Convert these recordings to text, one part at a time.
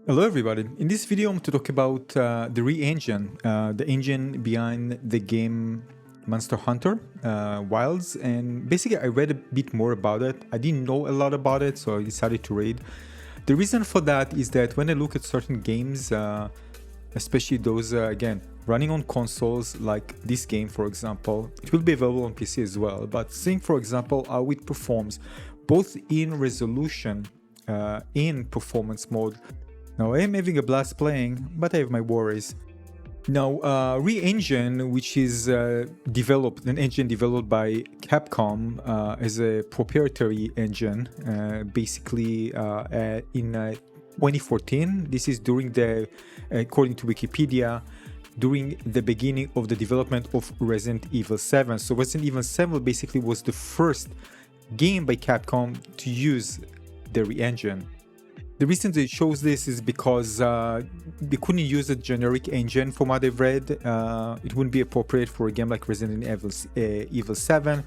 Hello everybody, in this video I'm to talk about the re-engine, the engine behind the game Monster Hunter Wilds, and basically I read a bit more about it. I didn't know a lot about it, so I decided to read. The reason for that is that when I look at certain games, especially those again running on consoles like this game for example, it will be available on PC as well, but seeing for example how it performs both in resolution, in performance mode. Now I am having a blast playing, but I have my worries. Now, Re-Engine, which is an engine developed by Capcom as a proprietary engine, basically in 2014. This is during according to Wikipedia, during the beginning of the development of Resident Evil 7. So Resident Evil 7 basically was the first game by Capcom to use the Re-Engine. The reason they chose this is because they couldn't use a generic engine from what I've read. It wouldn't be appropriate for a game like Resident Evil 7.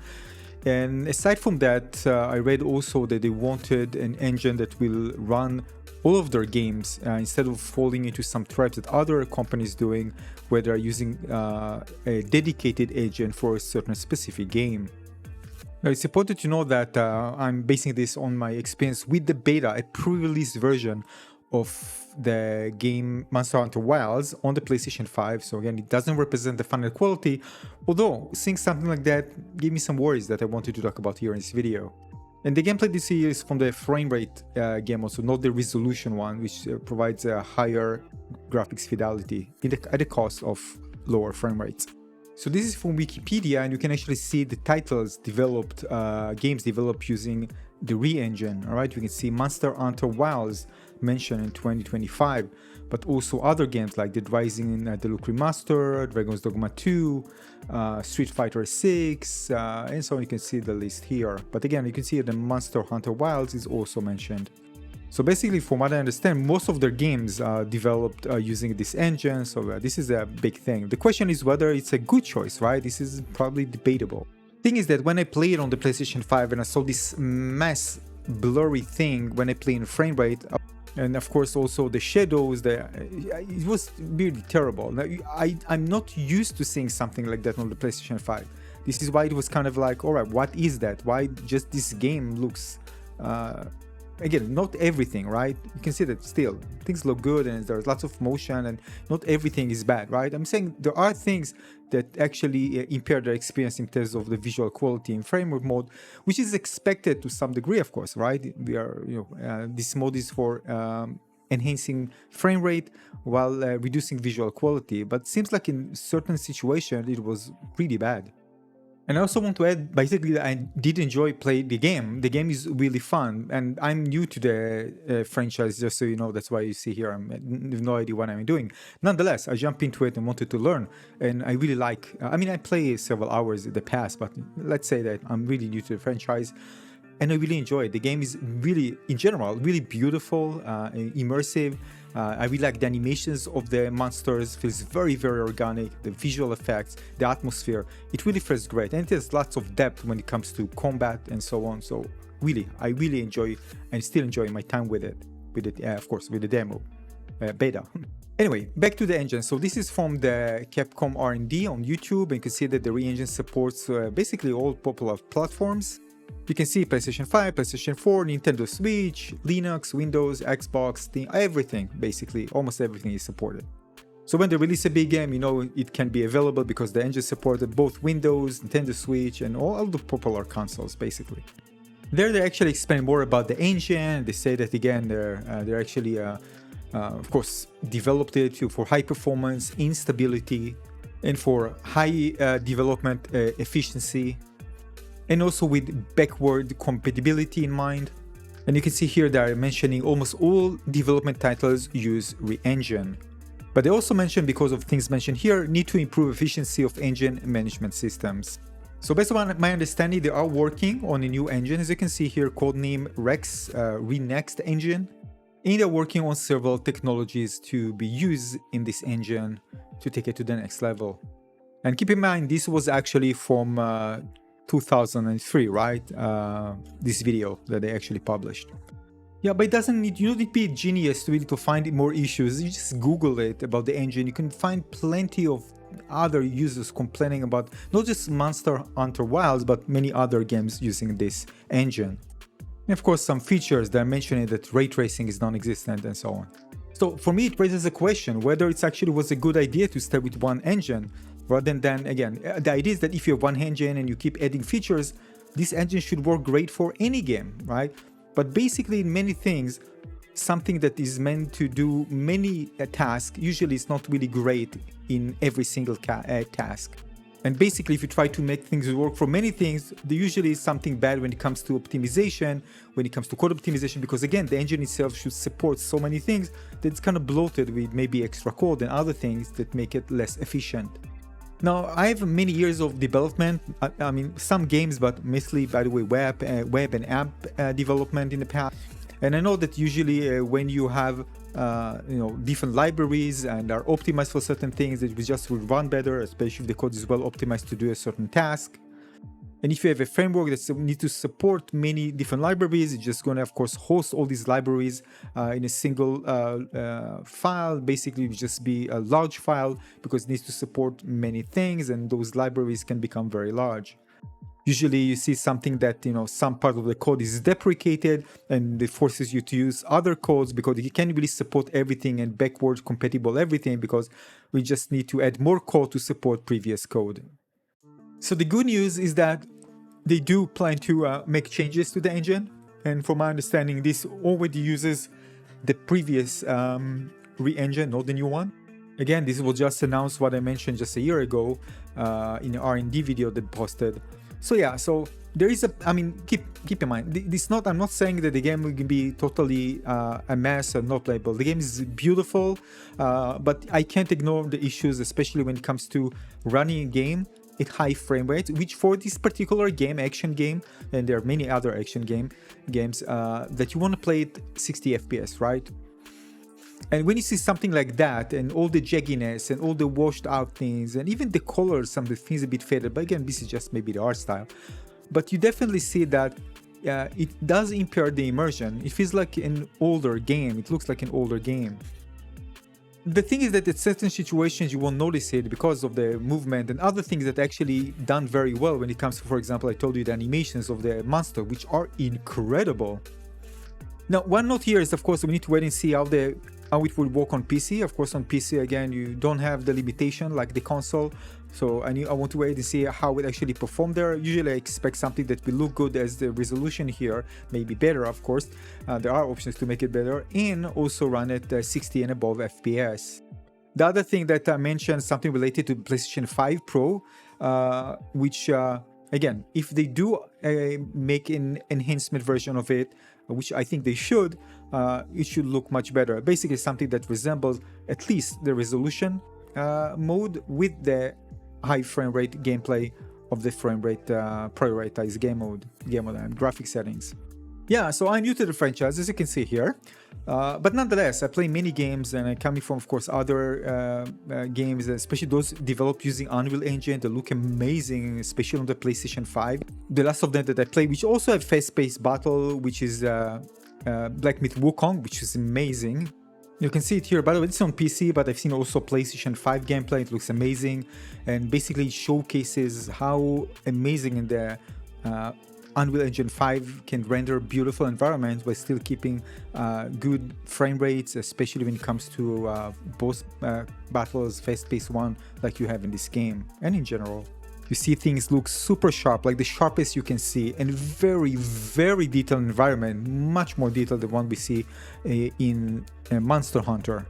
And aside from that, I read also that they wanted an engine that will run all of their games instead of falling into some traps that other companies doing where they're using a dedicated engine for a certain specific game. Now, it's important to know that I'm basing this on my experience with the beta, a pre-release version of the game Monster Hunter Wilds on the PlayStation 5. So again, it doesn't represent the final quality, although seeing something like that gave me some worries that I wanted to talk about here in this video. And the gameplay this year is from the Framerate game also, not the resolution one, which provides a higher graphics fidelity at the cost of lower frame rates. So this is from Wikipedia, and you can actually see the titles developed, games developed using the Re-Engine. All right, you can see Monster Hunter Wilds mentioned in 2025, but also other games like Dead Rising Deluxe Remaster, Dragon's Dogma 2, Street Fighter 6, and so on. You can see the list here. But again, you can see that Monster Hunter Wilds is also mentioned. So basically, from what I understand, most of their games are developed using this engine, so this is a big thing. The question is whether it's a good choice, right? This is probably debatable. Thing is that when I played on the PlayStation 5 and I saw this mass blurry thing when I play in frame rate, and of course also the shadows, it was really terrible. Now, I'm not used to seeing something like that on the PlayStation 5. This is why it was kind of like, all right, what is that? Why just this game looks... Again, not everything, right? You can see that still things look good and there's lots of motion and not everything is bad, right? I'm saying there are things that actually impair their experience in terms of the visual quality in framework mode, which is expected to some degree, of course, right? We are, this mode is for enhancing frame rate while reducing visual quality, but it seems like in certain situations it was really bad. And I also want to add, basically, I did enjoy playing the game. The game is really fun, and I'm new to the franchise, just so you know. That's why you see here, I have no idea what I'm doing. Nonetheless, I jumped into it and wanted to learn, and I really like, I mean, I play several hours in the past, but let's say that I'm really new to the franchise, and I really enjoy it. The game is really, in general, really beautiful, immersive. I really like the animations of the monsters, feels very, very organic, the visual effects, the atmosphere, it really feels great, and it has lots of depth when it comes to combat and so on. So really, I really enjoy and still enjoy my time with it, of course, with the demo, beta. Anyway, back to the engine. So this is from the Capcom R&D on YouTube, and you can see that the Re-Engine supports basically all popular platforms. You can see PlayStation 5, PlayStation 4, Nintendo Switch, Linux, Windows, Xbox, Steam, everything, basically, almost everything is supported. So when they release a big game, it can be available because the engine supported both Windows, Nintendo Switch, and all the popular consoles, basically. There they actually explain more about the engine. They say that, again, they're actually, of course, developed it for high performance, instability, and for high development efficiency, and also with backward compatibility in mind. And you can see here they are mentioning almost all development titles use Re-Engine. But they also mention, because of things mentioned here, need to improve efficiency of engine management systems. So based on my understanding, they are working on a new engine, as you can see here, codename Rex, Re-Next engine. And they're working on several technologies to be used in this engine to take it to the next level. And keep in mind, this was actually from 2003, right? This video that they actually published. Yeah, but it doesn't need, you don't need to be a genius to really to find more issues. You just Google it about the engine. You can find plenty of other users complaining about not just Monster Hunter Wilds, but many other games using this engine. And of course, some features that are mentioning that ray tracing is non-existent and so on. So for me, it raises a question whether it actually was a good idea to start with one engine rather than, again, the idea is that if you have one engine and you keep adding features, this engine should work great for any game, right? But basically, in many things, something that is meant to do many tasks usually is not really great in every single task. And basically, if you try to make things work for many things, there usually is something bad when it comes to optimization, when it comes to code optimization, because again, the engine itself should support so many things that it's kind of bloated with maybe extra code and other things that make it less efficient. Now, I have many years of development, I mean, some games, but mostly, by the way, web and app development in the past. And I know that usually when you have different libraries and are optimized for certain things, it just will run better, especially if the code is well optimized to do a certain task. And if you have a framework that needs to support many different libraries, it's just going to, of course, host all these libraries in a single file. Basically, it will just be a large file because it needs to support many things, and those libraries can become very large. Usually you see something that, some part of the code is deprecated and it forces you to use other codes because you can't really support everything and backward compatible everything because we just need to add more code to support previous code. So the good news is that they do plan to make changes to the engine. And from my understanding, this already uses the previous re-engine, not the new one. Again, this was just announced what I mentioned just a year ago in the R&D video that posted. So yeah, so there is keep in mind, I'm not saying that the game will be totally a mess or not playable. The game is beautiful, but I can't ignore the issues, especially when it comes to running a game at high frame rate, which for this particular game, action game, and there are many other action games that you want to play at 60 FPS, right? And when you see something like that, and all the jagginess, and all the washed out things, and even the colors, some of the things a bit faded, but again, this is just maybe the art style. But you definitely see that it does impair the immersion. It feels like an older game. It looks like an older game. The thing is that at certain situations you won't notice it because of the movement and other things that actually done very well when it comes to, for example, I told you the animations of the monster, which are incredible. Now, one note here is, of course, we need to wait and see how it will work on PC. Of course, on PC, again, you don't have the limitation like the console. So I want to wait and see how it actually performed there. Usually I expect something that will look good as the resolution here, maybe better, of course. There are options to make it better and also run at 60 and above FPS. The other thing that I mentioned, something related to PlayStation 5 Pro, which again, if they do make an enhancement version of it, which I think they should, it should look much better. Basically something that resembles at least the resolution mode with the high frame rate gameplay of the frame rate prioritized game mode and graphic settings. Yeah, so I'm new to the franchise, as you can see here, but nonetheless, I play many games, and I'm coming from, of course, other games, especially those developed using Unreal Engine that look amazing, especially on the PlayStation 5. The last of them that I played, which also have fast-paced battle, which is Black Myth Wukong, which is amazing. You can see it here, by the way, it's on PC, but I've seen also PlayStation 5 gameplay. It looks amazing, and basically showcases how amazing in the Unreal Engine 5 can render beautiful environments while still keeping good frame rates, especially when it comes to boss battles, fast-paced one like you have in this game, and in general. You see things look super sharp, like the sharpest you can see, and very, very detailed environment, much more detailed than one we see in Monster Hunter.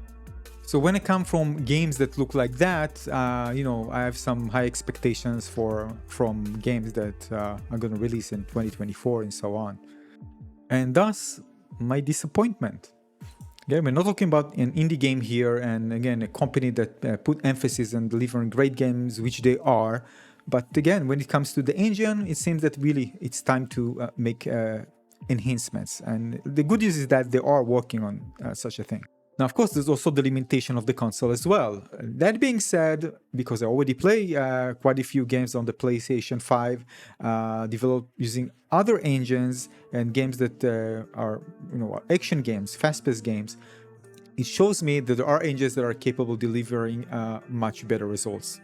So when I come from games that look like that, I have some high expectations from games that are going to release in 2024 and so on. And thus, my disappointment. Again, we're not talking about an indie game here, and again, a company that put emphasis on delivering great games, which they are. But again, when it comes to the engine, it seems that really it's time to make enhancements. And the good news is that they are working on such a thing. Now, of course, there's also the limitation of the console as well. That being said, because I already play quite a few games on the PlayStation 5, developed using other engines and games that are, action games, fast-paced games, it shows me that there are engines that are capable of delivering much better results.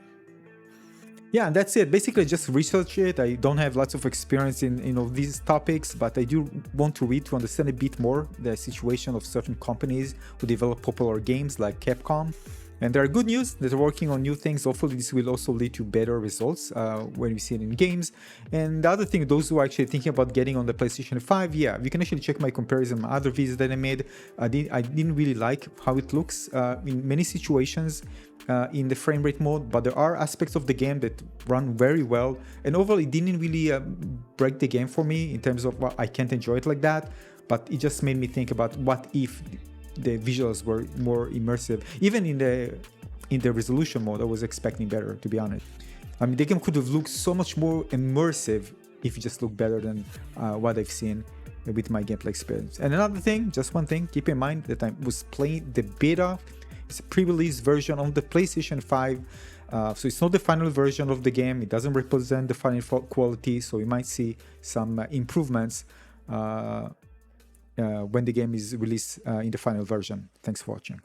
Yeah, and that's it. Basically, just research it. I don't have lots of experience in these topics, but I do want to read to understand a bit more the situation of certain companies who develop popular games like Capcom. And there are good news that they're working on new things. Hopefully, this will also lead to better results when we see it in games. And the other thing, those who are actually thinking about getting on the PlayStation 5, yeah, you can actually check my comparison, my other videos that I made. I didn't really like how it looks in many situations in the frame rate mode, but there are aspects of the game that run very well. And overall, it didn't really break the game for me in terms of I can't enjoy it like that. But it just made me think about what if the visuals were more immersive. Even in the resolution mode, I was expecting better, to be honest. I mean, the game could have looked so much more immersive if it just looked better than what I've seen with my gameplay experience. And another thing, just one thing, keep in mind that I was playing the beta. It's a pre-release version on the PlayStation 5. So it's not the final version of the game. It doesn't represent the final quality. So we might see some improvements when the game is released in the final version. Thanks for watching.